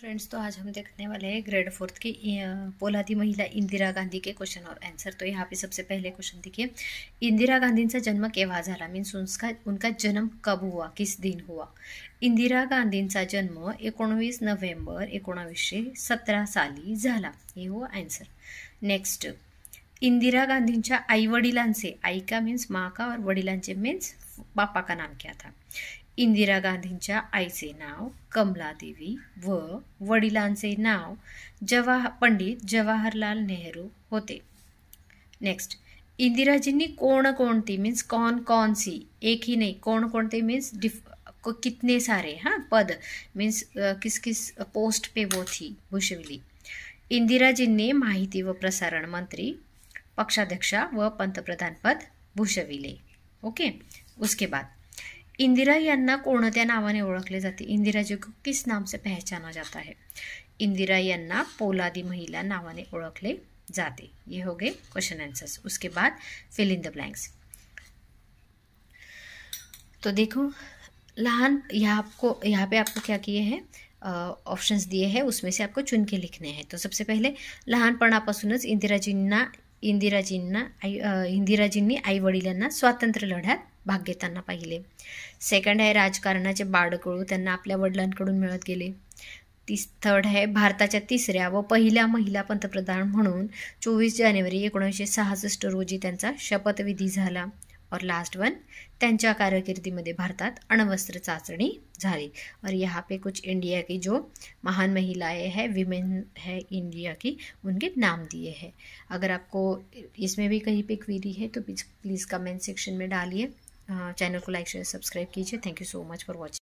Friends, तो आज हम देखने वाले हैं ग्रेड 4 की पोलादी महिला इंदिरा गांधी के क्वेश्चन और आंसर। तो यहाँ पे सबसे पहले क्वेश्चन देखिए, इंदिरा गांधींचा जन्म केव्हा झाला, मीन्स उनका जन्म कब हुआ, किस दिन हुआ। इंदिरा गांधींचा जन्म 19 नोव्हेंबर 1917 साली झाला, हे हो आंसर। नेक्स्ट, इंदिरा गांधींच्या आई वडिलांचे, आई का मीन्स माँ का और वडिलांचे मीन्स पापा का नाम क्या था। इंदिरा गांधींच्या आईचे नाव कमलादेवी व वडिलांचे नाव पंडित जवाहरलाल नेहरू होते। नेक्स्ट, इंदिराजींनी कोणकोणती मीन्स कौन सी, एक ही नहीं, कोणकोणते मीन्स कितने सारे पद मीन्स किस किस पोस्ट पे वो थी भूषविली। इंदिराजींनी माहिती व प्रसारण मंत्री, पक्षाध्यक्षा व पंतप्रधान पद भूषविले। ओके, उसके बाद इंदिरा यांना कोणत्या नावाने ओळखले जाते, इंदिरा जी को किस नाम से पहचाना जाता है। इंदिरा यांना पोलादी महिला नावाने ओळखले जाते। ये हो गए क्वेश्चन आंसर्स। उसके बाद फिल इन द ब्लैंक्स। तो देखो यहाँ पे आपको क्या किए हैं, ऑप्शंस दिए हैं, उसमें से आपको चुन के लिखने हैं। तो सबसे पहले लहानपणापासूनच इंदिराजींनी आई वडिलांना स्वातंत्र्य लढ्यात भाग घेताना पाहिले। सेकंड आहे, राजकारणाचे बाळकडू त्यांना आपल्या वडिलांकडून मिळत गेले। थर्ड आहे, भारताच्या तिसऱ्या व पहिल्या महिला पंतप्रधान म्हणून 24 जानेवारी 1966 रोजी त्यांचा शपथविधी झाला। और लास्ट वन, त्यांच्या कारकिर्दीमध्ये भारतात अण्वस्त्र चाचणी झाली। और यहाँ पे कुछ इंडिया की जो महान महिलाएं हैं, विमेन है इंडिया की, उनके नाम दिए हैं। अगर आपको इसमें भी कहीं पे क्वेरी है तो प्लीज़ कमेंट सेक्शन में डालिए। चैनल को लाइक शेयर सब्सक्राइब कीजिए। Thank you so much for watching.